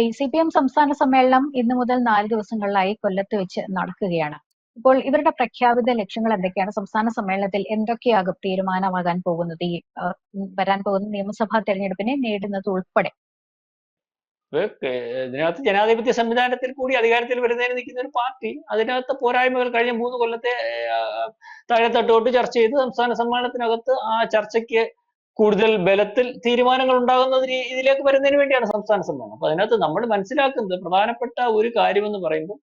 ഈ CPM സംസ്ഥാന സമ്മേളനം ഇന്നു മുതൽ 4 ദിവസങ്ങളിലായി കൊല്ലത്ത് വെച്ച് നടക്കുകയാണ്. ഇപ്പോൾ ഇവരുടെ പ്രഖ്യാപിത ലക്ഷ്യങ്ങൾ എന്തൊക്കെയാണ്? സംസ്ഥാന സമ്മേളനത്തിൽ എന്തൊക്കെയാകും തീരുമാനമാകാൻ പോകുന്നത്? ഈ വരാൻ പോകുന്ന നിയമസഭാ തെരഞ്ഞെടുപ്പിനെ നേടുന്നത് ഉൾപ്പെടെ. ഇതിനകത്ത് ജനാധിപത്യ സംവിധാനത്തിൽ കൂടി അധികാരത്തിൽ വരുന്നതിന് നിൽക്കുന്ന ഒരു പാർട്ടി അതിനകത്ത് പോരായ്മകൾ കഴിഞ്ഞ 3 കൊല്ലത്തെ താഴെത്തട്ടോട്ട് ചർച്ച ചെയ്ത് സംസ്ഥാന സമ്മേളനത്തിനകത്ത് ആ ചർച്ചയ്ക്ക് കൂടുതൽ ബലത്തിൽ തീരുമാനങ്ങൾ ഉണ്ടാകുന്ന ഇതിലേക്ക് വരുന്നതിന് വേണ്ടിയാണ് സംസ്ഥാന സമ്മേളനം. അപ്പൊ അതിനകത്ത് നമ്മൾ മനസ്സിലാക്കുന്നത് പ്രധാനപ്പെട്ട ഒരു കാര്യമെന്ന് പറയുമ്പോൾ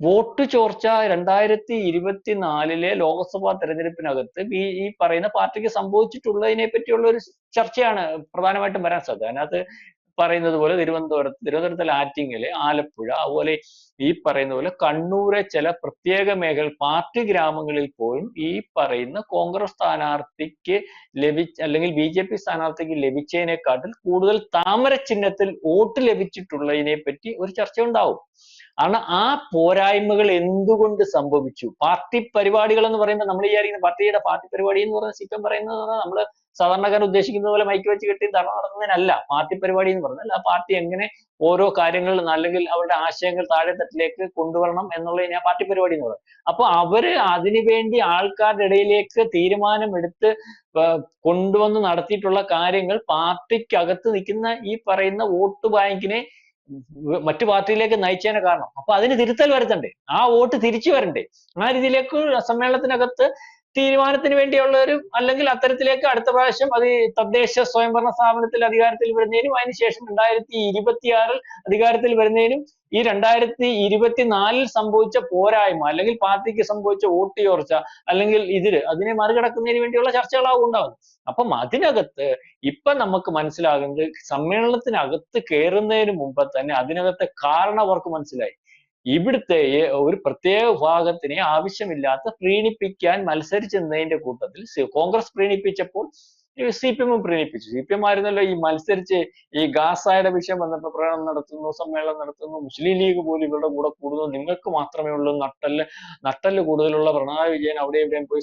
വോട്ട് ചോർച്ച 2024 ലോക്സഭാ തെരഞ്ഞെടുപ്പിനകത്ത് ഈ പറയുന്ന പാർട്ടിക്ക് സംഭവിച്ചിട്ടുള്ളതിനെ പറ്റിയുള്ള ഒരു ചർച്ചയാണ് പ്രധാനമായിട്ടും വരാൻ സാധ്യത. അതിനകത്ത് പറയുന്നത് പോലെ തിരുവനന്തപുരത്തിലെ ആറ്റിങ്ങല്, ആലപ്പുഴ, അതുപോലെ ഈ പറയുന്ന പോലെ കണ്ണൂരെ ചില പ്രത്യേക മേഖല പാർട്ടി ഗ്രാമങ്ങളിൽ പോലും ഈ പറയുന്ന കോൺഗ്രസ് സ്ഥാനാർത്ഥിക്ക് അല്ലെങ്കിൽ BJP സ്ഥാനാർത്ഥിക്ക് ലഭിച്ചതിനെക്കാട്ടിൽ കൂടുതൽ താമര ചിഹ്നത്തിൽ വോട്ട് ലഭിച്ചിട്ടുള്ളതിനെ പറ്റി ഒരു ചർച്ച ഉണ്ടാവും. കാരണം ആ പോരായ്മകൾ എന്തുകൊണ്ട് സംഭവിച്ചു? പാർട്ടി പരിപാടികൾ എന്ന് പറയുമ്പോൾ നമ്മൾ വിചാരിക്കുന്ന പാർട്ടി പരിപാടി എന്ന് പറയുന്നത് CPM പറയുന്നത് നമ്മൾ സാധാരണക്കാരൻ ഉദ്ദേശിക്കുന്ന പോലെ മൈക്ക് വെച്ച് കെട്ടി ധർണ നടത്തുന്നതിനല്ല പാർട്ടി പരിപാടി എന്ന് പറഞ്ഞാൽ. ആ പാർട്ടി എങ്ങനെ ഓരോ കാര്യങ്ങളിൽ അല്ലെങ്കിൽ അവരുടെ ആശയങ്ങൾ താഴെത്തട്ടിലേക്ക് കൊണ്ടുവരണം എന്നുള്ളതിനെ പാർട്ടി പരിപാടി എന്ന് പറയുന്നത്. അപ്പൊ അവര് അതിനുവേണ്ടി ആൾക്കാരുടെ ഇടയിലേക്ക് തീരുമാനമെടുത്ത് കൊണ്ടുവന്ന് നടത്തിയിട്ടുള്ള കാര്യങ്ങൾ പാർട്ടിക്കകത്ത് നിൽക്കുന്ന ഈ പറയുന്ന വോട്ട് ബാങ്കിനെ മറ്റു പാർട്ടിയിലേക്ക് നയിച്ചതിന് കാരണം. അപ്പൊ അതിന് തിരുത്തൽ വരുത്തണ്ടേ? ആ വോട്ട് തിരിച്ചു വരണ്ടേ? ആ രീതിയിലേക്ക് സമ്മേളനത്തിനകത്ത് തീരുമാനത്തിന് വേണ്ടിയുള്ള അല്ലെങ്കിൽ അത്തരത്തിലേക്ക് അടുത്ത പ്രാവശ്യം അത് തദ്ദേശ സ്വയംഭരണ സ്ഥാപനത്തിൽ അധികാരത്തിൽ വരുന്നതിനും അതിനുശേഷം 2026 അധികാരത്തിൽ വരുന്നതിനും ഈ 2024 സംഭവിച്ച പോരായ്മ അല്ലെങ്കിൽ പാർട്ടിക്ക് സംഭവിച്ച വോട്ട് ചോർച്ച അല്ലെങ്കിൽ അതിനെ മറികടക്കുന്നതിന് വേണ്ടിയുള്ള ചർച്ചകളാവും ഉണ്ടാവുന്നത്. അപ്പം അതിനകത്ത് ഇപ്പൊ നമുക്ക് മനസ്സിലാകുന്നത് സമ്മേളനത്തിനകത്ത് കയറുന്നതിന് മുമ്പ് തന്നെ അതിനകത്തെ കാരണം അവർക്ക് മനസ്സിലായി. ഇവിടുത്തെ ഒരു പ്രത്യേക വിഭാഗത്തിനെ ആവശ്യമില്ലാത്ത പ്രീണിപ്പിക്കാൻ മത്സരിച്ചതിന്റെ കൂട്ടത്തിൽ കോൺഗ്രസ് പ്രീണിപ്പിച്ചപ്പോൾ CPM പ്രീണിപ്പിച്ചു. CPM ആയിരുന്നല്ലോ ഈ മത്സരിച്ച് ഈ ഗാസയുടെ വിഷയം വന്നപ്പോൾ പ്രകടനം നടത്തുന്നു, സമ്മേളനം നടത്തുന്നു, മുസ്ലിം ലീഗ് പോലും ഇവരുടെ കൂടെ കൂടുന്നു, നിങ്ങൾക്ക് മാത്രമേ ഉള്ളൂ നട്ടല് കൂടുതലുള്ള പിണറായി വിജയൻ അവിടെ എവിടെയും പോയി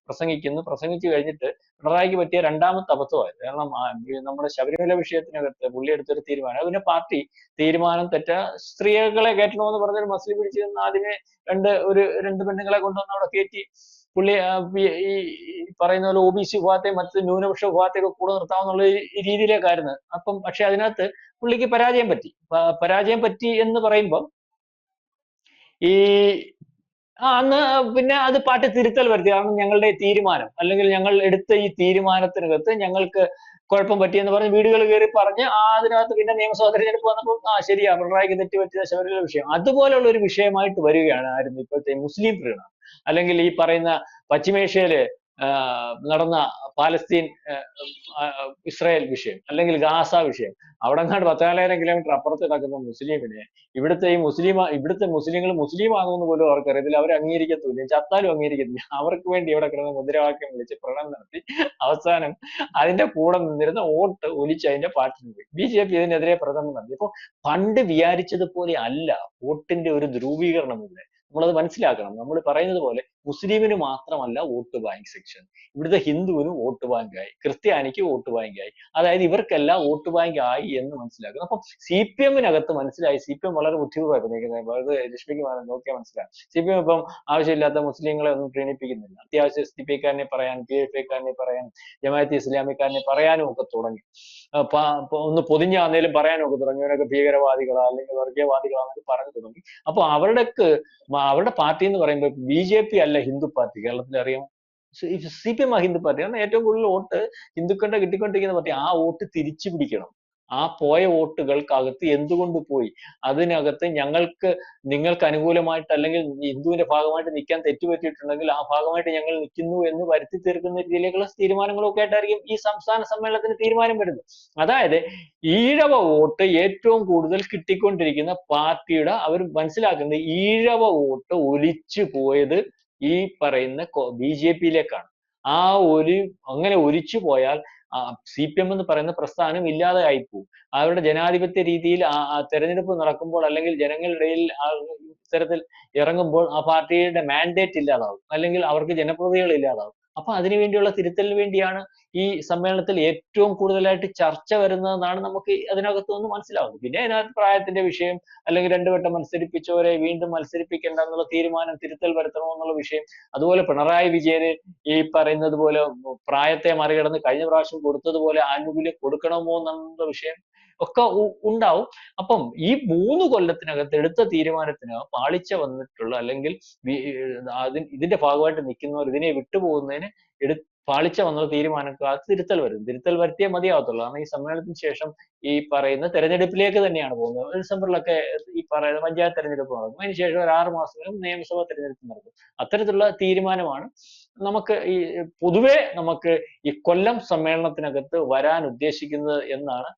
പ്രസംഗിച്ചു കഴിഞ്ഞിട്ട് പിണറായിക്ക് പറ്റിയ രണ്ടാമത്തെ അബദ്ധമായത്. കാരണം നമ്മുടെ ശബരിമല വിഷയത്തിനകത്ത് പുള്ളി എടുത്തൊരു തീരുമാനം, അതിനെ പാർട്ടി തീരുമാനം സ്ത്രീകളെ കയറ്റണമെന്ന് പറഞ്ഞൊരു മസ്ലി പിടിച്ചു നിന്ന് ആദ്യമേ രണ്ട് പെണ്ണുങ്ങളെ കൊണ്ടുവന്ന് അവിടെ കയറ്റി പുള്ളി ഈ പറയുന്ന പോലെ OBC വിഭാഗത്തെ മറ്റ് ന്യൂനപക്ഷ വിഭാഗത്തെ ഒക്കെ കൂടെ നിർത്താമെന്നുള്ള രീതിയിലേക്കായിരുന്നു. പക്ഷെ അതിനകത്ത് പുള്ളിക്ക് പരാജയം പറ്റി എന്ന് പറയുമ്പോൾ അന്ന് പിന്നെ അത് പാർട്ടി തിരുത്തൽ വരുത്തി. കാരണം ഞങ്ങളുടെ തീരുമാനം അല്ലെങ്കിൽ ഞങ്ങൾ എടുത്ത ഈ തീരുമാനത്തിനകത്ത് ഞങ്ങൾക്ക് കുഴപ്പം പറ്റിയെന്ന് പറഞ്ഞ് വീടുകൾ കയറി പറഞ്ഞ് അതിനകത്ത് പിന്നെ നിയമസഭാ തെരഞ്ഞെടുപ്പ് വന്നപ്പോൾ ശരിയാ പിണറായിക്ക് തെറ്റുപറ്റിയ ശബരിമല വിഷയം അതുപോലുള്ള ഒരു വിഷയമായിട്ട് വരികയാണ് ഇപ്പോഴത്തെ മുസ്ലിം പ്രീണനം അല്ലെങ്കിൽ ഈ പറയുന്ന പശ്ചിമേഷ്യയില് നടന്ന പാലസ്തീൻ ഇസ്രായേൽ വിഷയം അല്ലെങ്കിൽ ഗാസ വിഷയം. അവിടെ നിന്നാണ് 14,000 കിലോമീറ്റർ അപ്പുറത്ത് നടക്കുന്ന മുസ്ലിമിനെ ഇവിടുത്തെ മുസ്ലിങ്ങൾ മുസ്ലിം ആകുമെന്ന് പോലും അവർക്കറിയത്തില്ല. അവർ അംഗീകരിക്കത്തില്ല, ചത്താലും അംഗീകരിക്കത്തില്ല. അവർക്ക് വേണ്ടി ഇവിടെ കിടന്ന് മുദ്രാവാക്യം വിളിച്ച് പ്രകടനം നടത്തി അവസാനം അതിന്റെ കൂടെ നിന്നിരുന്ന വോട്ട് ഒലിച്ച് അതിന്റെ പാർട്ടിന് പോയി. BJP ഇതിനെതിരെ പ്രകടനം നടത്തി. അപ്പൊ പണ്ട് വിചാരിച്ചതുപോലെ അല്ല വോട്ടിന്റെ ഒരു ധ്രുവീകരണം ഇവിടെ. നമ്മളത് മനസ്സിലാക്കണം. നമ്മൾ പറയുന്നത് പോലെ മുസ്ലിമിന് മാത്രമല്ല വോട്ട് ബാങ്ക് സെക്ഷൻ, ഇവിടുത്തെ ഹിന്ദുവിനും വോട്ട് ബാങ്കായി, ക്രിസ്ത്യാനിക്ക് വോട്ട് ബാങ്കായി, അതായത് ഇവർക്കെല്ലാം വോട്ട് ബാങ്ക് ആയി എന്ന് മനസ്സിലാക്കണം. അപ്പം CPM-നകത്ത് മനസ്സിലായി. CPM വളരെ ബുദ്ധിപൂർവ്വം വളരെ രശ്മിക്ക് നോക്കിയാൽ മനസ്സിലാകും. CPM ഇപ്പം ആവശ്യമില്ലാത്ത മുസ്ലിങ്ങളെ ഒന്നും പ്രീണിപ്പിക്കുന്നില്ല. അത്യാവശ്യം SDPക്കാരനെ പറയാനും PFIക്കാരനെ പറയാനും ജമാഅത്തെ ഇസ്ലാമിക്കാരനെ പറയാനും ഒക്കെ തുടങ്ങി. ഒന്ന് പൊതിഞ്ഞാന്നേലും പറയാനും ഒക്കെ തുടങ്ങി. ഇവരൊക്കെ ഭീകരവാദികളാ അല്ലെങ്കിൽ വർഗീയവാദികളാന്നൊക്കെ പറഞ്ഞു തുടങ്ങി. അപ്പൊ അവരുടെ പാർട്ടി എന്ന് പറയുമ്പോൾ BJP അല്ല ഹിന്ദു പാർട്ടി. കേരളത്തിൽ അറിയാം CPM ആ ഹിന്ദു പാർട്ടി. കാരണം ഏറ്റവും കൂടുതൽ വോട്ട് ഹിന്ദുക്കളുടെ കിട്ടിക്കൊണ്ടിരിക്കുന്ന പാർട്ടി. ആ വോട്ട് തിരിച്ചു പിടിക്കണം. ആ പോയ വോട്ടുകൾക്കകത്ത് എന്തുകൊണ്ട് പോയി? അതിനകത്ത് നിങ്ങൾക്ക് അനുകൂലമായിട്ട് അല്ലെങ്കിൽ ഹിന്ദുവിന്റെ ഭാഗമായിട്ട് നിൽക്കാൻ തെറ്റുപറ്റിയിട്ടുണ്ടെങ്കിൽ ആ ഭാഗമായിട്ട് ഞങ്ങൾ നിൽക്കുന്നു എന്ന് വരുത്തി തീർക്കുന്ന രീതിയിലേക്കുള്ള തീരുമാനങ്ങളൊക്കെ ആയിട്ടായിരിക്കും ഈ സംസ്ഥാന സമ്മേളനത്തിന് തീരുമാനം വരുന്നത്. അതായത് ഈഴവ വോട്ട് ഏറ്റവും കൂടുതൽ കിട്ടിക്കൊണ്ടിരിക്കുന്ന പാർട്ടിയുടെ അവർ മനസ്സിലാക്കുന്നത് ഈഴവ വോട്ട് ഒലിച്ചു പോയത് ഈ പറയുന്ന BJP-യിലേക്കാണ്. അങ്ങനെ ഒലിച്ചു പോയാൽ CPM എന്ന് പറയുന്ന പ്രസ്ഥാനം ഇല്ലാതെയായി പോകും. അവരുടെ ജനാധിപത്യ രീതിയിൽ തെരഞ്ഞെടുപ്പ് നടക്കുമ്പോൾ അല്ലെങ്കിൽ ജനങ്ങളുടെ ഇടയിൽ ഇത്തരത്തിൽ ഇറങ്ങുമ്പോൾ ആ പാർട്ടിയുടെ മാൻഡേറ്റ് ഇല്ലാതാവും അല്ലെങ്കിൽ അവർക്ക് ജനപ്രതിനിധികൾ ഇല്ലാതാവും. അപ്പൊ അതിനുവേണ്ടിയുള്ള തിരുത്തലിന് വേണ്ടിയാണ് ഈ സമ്മേളനത്തിൽ ഏറ്റവും കൂടുതലായിട്ട് ചർച്ച വരുന്നതെന്നാണ് നമുക്ക് അതിനകത്ത് നിന്ന് മനസ്സിലാവുന്നത്. പിന്നെ അതിനകത്ത് പ്രായത്തിന്റെ വിഷയം, അല്ലെങ്കിൽ 2 വട്ടം മത്സരിപ്പിച്ചവരെ വീണ്ടും മത്സരിപ്പിക്കേണ്ട എന്നുള്ള തീരുമാനം, തിരുത്തൽ വരുത്തണോ എന്നുള്ള വിഷയം, അതുപോലെ പിണറായി വിജയന് ഈ പറയുന്നത് പോലെ പ്രായത്തെ മറികടന്ന് കഴിഞ്ഞ പ്രാവശ്യം കൊടുത്തതുപോലെ ആനുകൂല്യം കൊടുക്കണമോ എന്നുള്ള വിഷയം ഒക്കെ ഉണ്ടാവും. അപ്പം ഈ 3 കൊല്ലത്തിനകത്ത് എടുത്ത തീരുമാനത്തിന് പാളിച്ച വന്നിട്ടുള്ള, അല്ലെങ്കിൽ ഇതിന്റെ ഭാഗമായിട്ട് നിൽക്കുന്നവർ ഇതിനെ വിട്ടുപോകുന്നതിന് പാളിച്ച വന്ന തീരുമാനക്കാർക്ക് തിരുത്തൽ വരും. തിരുത്തൽ വരുത്തിയേ മതിയാവത്തുള്ളൂ. കാരണം ഈ സമ്മേളനത്തിന് ശേഷം ഈ പറയുന്ന തെരഞ്ഞെടുപ്പിലേക്ക് തന്നെയാണ് പോകുന്നത്. ഡിസംബറിലൊക്കെ ഈ പറയുന്ന പഞ്ചായത്ത് തെരഞ്ഞെടുപ്പ് നടക്കും. അതിനുശേഷം ഒരു 6 മാസത്തിനകം നിയമസഭാ തെരഞ്ഞെടുപ്പ് നടക്കും. അത്തരത്തിലുള്ള തീരുമാനമാണ് നമുക്ക് ഈ പൊതുവെ നമുക്ക് ഈ കൊല്ലം സമ്മേളനത്തിനകത്ത് വരാൻ ഉദ്ദേശിക്കുന്നത് എന്നാണ്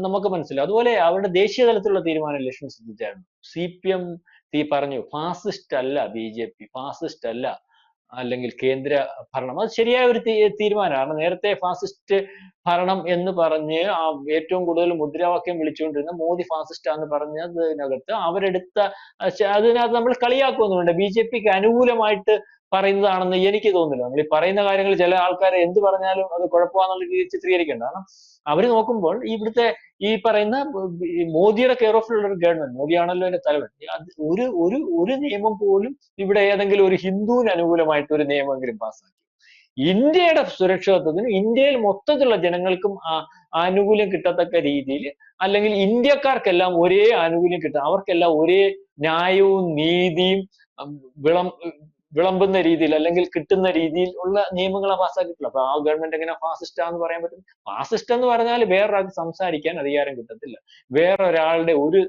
നമുക്ക് മനസ്സിലാവും. അതുപോലെ അവരുടെ ദേശീയ തലത്തിലുള്ള തീരുമാനം ലക്ഷ്മി ശ്രദ്ധിച്ചായിരുന്നു. CPM പറഞ്ഞു ഫാസിസ്റ്റ് അല്ല BJP, ഫാസിസ്റ്റ് അല്ല, അല്ലെങ്കിൽ കേന്ദ്ര ഭരണം. അത് ശരിയായ ഒരു തീരുമാനമാണ്. കാരണം നേരത്തെ ഫാസിസ്റ്റ് ഭരണം എന്ന് പറഞ്ഞ് ഏറ്റവും കൂടുതൽ മുദ്രാവാക്യം വിളിച്ചുകൊണ്ടിരുന്ന മോദി ഫാസിസ്റ്റാന്ന് പറഞ്ഞതിനകത്ത് അവരെടുത്ത അതിനകത്ത് നമ്മൾ കളിയാക്കുന്നുണ്ട്. BJPക്ക് അനുകൂലമായിട്ട് പറയുന്നതാണെന്ന് എനിക്ക് തോന്നുന്നില്ല. നമ്മൾ ഈ പറയുന്ന കാര്യങ്ങൾ ചില ആൾക്കാരെ എന്ത് പറഞ്ഞാലും അത് കുഴപ്പമാണെന്നുള്ള രീതിയിൽ ചിത്രീകരിക്കേണ്ട. കാരണം അവര് നോക്കുമ്പോൾ ഇവിടുത്തെ ഈ പറയുന്ന മോദിയുടെ കെയർ ഓഫിലുള്ള ഒരു ഗവൺമെന്റ്, മോദിയാണല്ലോ അതിന്റെ തലവൻ, ഒരു നിയമം പോലും ഇവിടെ ഏതെങ്കിലും ഒരു ഹിന്ദുവിന് അനുകൂലമായിട്ട് ഒരു നിയമമെങ്കിലും പാസ്സാക്കി. ഇന്ത്യയുടെ സുരക്ഷിതത്വത്തിന്, ഇന്ത്യയിൽ മൊത്തത്തിലുള്ള ജനങ്ങൾക്കും ആനുകൂല്യം കിട്ടത്തക്ക രീതിയിൽ, അല്ലെങ്കിൽ ഇന്ത്യക്കാർക്കെല്ലാം ഒരേ ആനുകൂല്യം കിട്ടുക, അവർക്കെല്ലാം ഒരേ ന്യായവും നീതിയും വിളമ്പുന്ന രീതിയിൽ, അല്ലെങ്കിൽ കിട്ടുന്ന രീതിയിൽ ഉള്ള നിയമങ്ങളാണ് പാസ്സാക്കിയിട്ടുള്ളത്. അപ്പൊ ആ ഗവൺമെന്റ് എങ്ങനെ ഫാസിസ്റ്റാന്ന് പറയാൻ പറ്റും? ഫാസിസ്റ്റ് എന്ന് പറഞ്ഞാൽ വേറൊരാൾക്ക് സംസാരിക്കാൻ അധികാരം കിട്ടത്തില്ല, വേറൊരാളുടെ ഒരു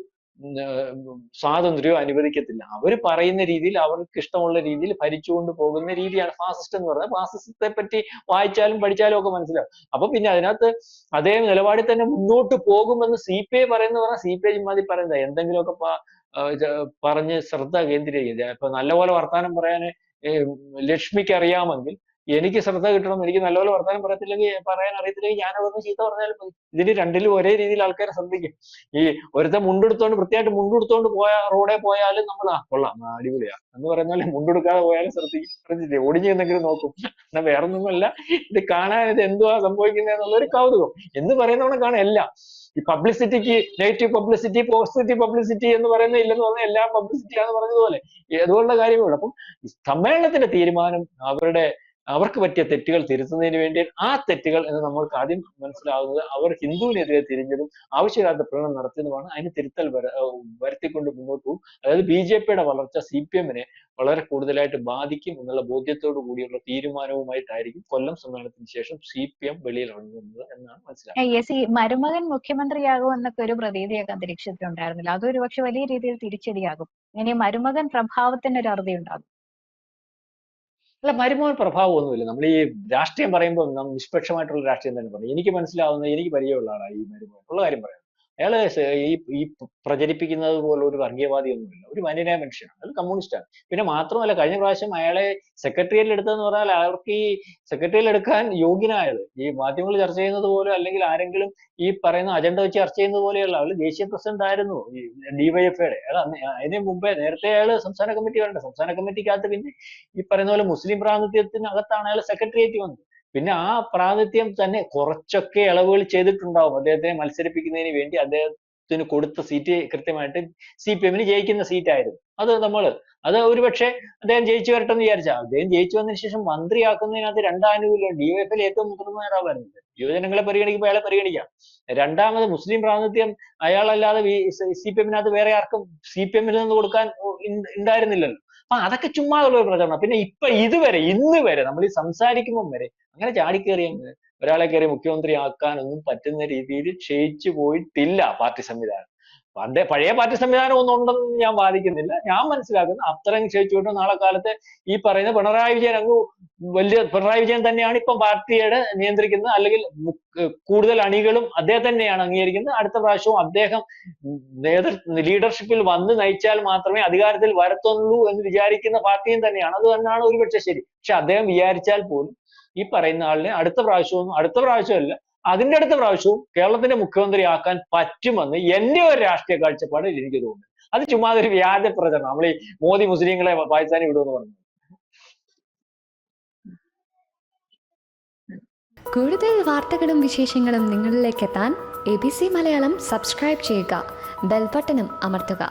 സ്വാതന്ത്ര്യവും അനുവദിക്കത്തില്ല. അവർ പറയുന്ന രീതിയിൽ, അവർക്ക് ഇഷ്ടമുള്ള രീതിയിൽ ഭരിച്ചുകൊണ്ട് പോകുന്ന രീതിയാണ് ഫാസിസ്റ്റ് എന്ന് പറയുന്നത്. ഫാസിസത്തെ പറ്റി വായിച്ചാലും പഠിച്ചാലും ഒക്കെ മനസ്സിലാവും. അപ്പൊ പിന്നെ അതിനകത്ത് അതേ നിലപാടിൽ തന്നെ മുന്നോട്ട് പോകുമെന്ന് CPI പറയുന്ന പറഞ്ഞാൽ CPI ചുമ്മാതി പറയുന്നത് എന്തെങ്കിലുമൊക്കെ പറഞ്ഞ് ശ്രദ്ധ കേന്ദ്രീകരിക്കുക. ഇപ്പൊ നല്ലപോലെ വർത്താനം പറയാൻ ലക്ഷ്മിക്ക് അറിയാമെങ്കിൽ എനിക്ക് ശ്രദ്ധ കിട്ടണം, എനിക്ക് നല്ലപോലെ വർത്താനം പറയാൻ അറിയത്തില്ലെങ്കിൽ ഞാൻ അതൊന്ന് ചീത്ത പറഞ്ഞാലും മതി. ഇതിന് രണ്ടിലും ഒരേ രീതിയിൽ ആൾക്കാരെ ശ്രദ്ധിക്കും. ഈ ഒരുത്ത മുണ്ടെടുത്തോണ്ട്, വൃത്തിയായിട്ട് മുണ്ടെടുത്തോണ്ട് റോഡേ പോയാലും നമ്മൾ കൊള്ളാം, അടിപൊളിയാ എന്ന് പറയുന്ന മുണ്ടെടുക്കാതെ പോയാലും ശ്രദ്ധിച്ചില്ലേ, ഒടിഞ്ഞു എന്തെങ്കിലും നോക്കും. എന്നാൽ വേറൊന്നുമല്ല, ഇത് കാണാൻ ഇത് എന്തുവാ സംഭവിക്കുന്നത് എന്നുള്ളൊരു കൗതുകം എന്ന് പറയുന്നവണ കാണാൻ എല്ലാം. ഈ പബ്ലിസിറ്റിക്ക് നെഗറ്റീവ് പബ്ലിസിറ്റി, പോസിറ്റീവ് പബ്ലിസിറ്റി എന്ന് പറയുന്ന ഇല്ലെന്ന് പറഞ്ഞാൽ എല്ലാം പബ്ലിസിറ്റി ആണെന്ന് പറഞ്ഞതുപോലെ അതുപോലുള്ള കാര്യങ്ങളുണ്ട്. അപ്പം സമ്മേളനത്തിന്റെ തീരുമാനം അവർക്ക് പറ്റിയ തെറ്റുകൾ തിരുത്തുന്നതിന് വേണ്ടി ആ തെറ്റുകൾ എന്ന് നമ്മൾക്ക് ആദ്യം മനസ്സിലാവുന്നത് അവർ ഹിന്ദുവിനെതിരെ തിരിഞ്ഞതും ആവശ്യമില്ലാത്ത പ്രകടനം നടത്തിയതുമാണ്. അതിന് തിരുത്തൽ വരുത്തിക്കൊണ്ട് മുന്നോട്ട് പോകും. അതായത് BJPയുടെ വളർച്ച CPMനെ വളരെ കൂടുതലായിട്ട് ബാധിക്കും എന്നുള്ള ബോധ്യത്തോടു കൂടിയുള്ള തീരുമാനവുമായിട്ടായിരിക്കും കൊല്ലം സമ്മേളനത്തിന് ശേഷം CPM വെളിയിൽ ഇറങ്ങുന്നത് എന്നാണ് മനസ്സിലാക്കുന്നത്. ഈ മരുമകൻ മുഖ്യമന്ത്രിയാകും എന്നൊക്കെ ഒരു പ്രതീതിയൊക്കെ അന്തരീക്ഷത്തിൽ ഉണ്ടായിരുന്നില്ല. അതൊരു പക്ഷെ വലിയ രീതിയിൽ തിരിച്ചടിയാകും. ഇനി മരുമകൻ പ്രഭാവത്തിന് ഒരു അറുതി ഉണ്ടാകും. അല്ല, മരുമോൻ പ്രഭാവമൊന്നുമില്ല. നമ്മൾ ഈ രാഷ്ട്രീയം പറയുമ്പോൾ നിഷ്പക്ഷമായിട്ടുള്ള രാഷ്ട്രീയം തന്നെ പറയും. എനിക്ക് മനസ്സിലാവുന്ന, എനിക്ക് പരിചയമുള്ള ആളാണ് ഈ മരുമോൻ. ഉള്ള കാര്യം പറയാം. അയാള് ഈ പ്രചരിപ്പിക്കുന്നത് പോലെ ഒരു വർഗീയവാദിയൊന്നുമില്ല. ഒരു മാന്യനായ മനുഷ്യനാണ്. അയാൾ കമ്മ്യൂണിസ്റ്റാണ്. പിന്നെ മാത്രമല്ല, കഴിഞ്ഞ പ്രാവശ്യം അയാളെ സെക്രട്ടറിയേറ്റിൽ എടുത്തതെന്ന് പറഞ്ഞാൽ അവർക്ക് ഈ സെക്രട്ടറിയിൽ എടുക്കാൻ യോഗ്യനായത് ഈ മാധ്യമങ്ങൾ ചർച്ച ചെയ്യുന്നത് പോലെ, അല്ലെങ്കിൽ ആരെങ്കിലും ഈ പറയുന്ന അജണ്ട വെച്ച് ചർച്ച ചെയ്യുന്നത് പോലെയുള്ള, അവള് ദേശീയ പ്രസിഡന്റ് ആയിരുന്നു ഈ DYFIയുടെ. അതിന് മുമ്പേ നേരത്തെ അയാള് സംസ്ഥാന കമ്മിറ്റി വരണ്ട, സംസ്ഥാന കമ്മിറ്റിക്കകത്ത് പിന്നെ ഈ പറയുന്ന പോലെ മുസ്ലിം പ്രാതിനിധ്യത്തിനകത്താണ് അയാൾ സെക്രട്ടറിയേറ്റ് വന്നത്. പിന്നെ ആ പ്രാതിനിധ്യം തന്നെ കുറച്ചൊക്കെ ഇളവുകൾ ചെയ്തിട്ടുണ്ടാവും. അദ്ദേഹത്തെ മത്സരിപ്പിക്കുന്നതിന് വേണ്ടി അദ്ദേഹത്തിന് കൊടുത്ത സീറ്റ് കൃത്യമായിട്ട് CPMന് ജയിക്കുന്ന സീറ്റായിരുന്നു. അത് ഒരുപക്ഷെ അദ്ദേഹം ജയിച്ചു വരട്ടെ എന്ന് വിചാരിച്ചാൽ, അദ്ദേഹം ജയിച്ചു വന്നതിന് ശേഷം മന്ത്രിയാക്കുന്നതിനകത്ത് രണ്ടാനുകൂല്യം DYFIയിൽ ഏറ്റവും മുതിർന്ന നേതാവായിരുന്നത്. യുവജനങ്ങളെ പരിഗണിക്കുമ്പോൾ അയാളെ പരിഗണിക്കാം. രണ്ടാമത് മുസ്ലിം പ്രാതിനിധ്യം അയാളല്ലാതെ CPMനകത്ത് വേറെ ആർക്കും CPMൽ നിന്ന് കൊടുക്കാൻ ഉണ്ടായിരുന്നില്ലല്ലോ. അപ്പൊ അതൊക്കെ ചുമ്മാതുള്ള ഒരു പ്രചരണം. പിന്നെ ഇന്ന് വരെ നമ്മൾ ഈ സംസാരിക്കുമ്പം വരെ അങ്ങനെ ചാടിക്കേറിയ ഒരാളെ കയറി മുഖ്യമന്ത്രി ആക്കാനൊന്നും പറ്റുന്ന രീതിയിൽ ക്ഷയിച്ചു പോയിട്ടില്ല പാർട്ടി സംവിധാനം. പഴയ പാർട്ടി സംവിധാനം ഒന്നും ഉണ്ടെന്ന് ഞാൻ വാദിക്കുന്നില്ല. ഞാൻ മനസ്സിലാക്കുന്നത് അത്രയും ക്ഷയിച്ചുകൊണ്ട് നാളെ കാലത്ത് ഈ പറയുന്ന പിണറായി വിജയൻ തന്നെയാണ് ഇപ്പം പാർട്ടിയുടെ നിയന്ത്രിക്കുന്നത്, അല്ലെങ്കിൽ കൂടുതൽ അണികളും അദ്ദേഹം തന്നെയാണ് അംഗീകരിക്കുന്നത്. അടുത്ത പ്രാവശ്യവും അദ്ദേഹം ലീഡർഷിപ്പിൽ വന്ന് നയിച്ചാൽ മാത്രമേ അധികാരത്തിൽ വരത്തുള്ളൂ എന്ന് വിചാരിക്കുന്ന പാർട്ടിയും തന്നെയാണ്. അത് തന്നെയാണ് ഒരുപക്ഷെ ശരി. പക്ഷെ അദ്ദേഹം വിചാരിച്ചാൽ പോലും ഈ പറയുന്ന ആളിനെ അടുത്ത പ്രാവശ്യമല്ല, അതിന്റെ അടുത്ത പ്രാവശ്യവും കേരളത്തിന്റെ മുഖ്യമന്ത്രി ആക്കാൻ പറ്റുമെന്ന് എന്റെ ഒരു രാഷ്ട്രീയ കാഴ്ചപ്പാടിൽ എനിക്ക് തോന്നുന്നു. അത് ചുമ്മാ ഒരു വ്യാജ പ്രചരണം. നമ്മൾ ഈ മോദി മുസ്ലിങ്ങളെ പാകിസ്ഥാനിൽ വിടുമെന്ന് പറഞ്ഞു. കൂടുതൽ വാർത്തകളും വിശേഷങ്ങളും നിങ്ങളിലേക്ക് എത്താൻ ABC മലയാളം സബ്സ്ക്രൈബ് ചെയ്യുക, ബെൽബട്ടനും അമർത്തുക.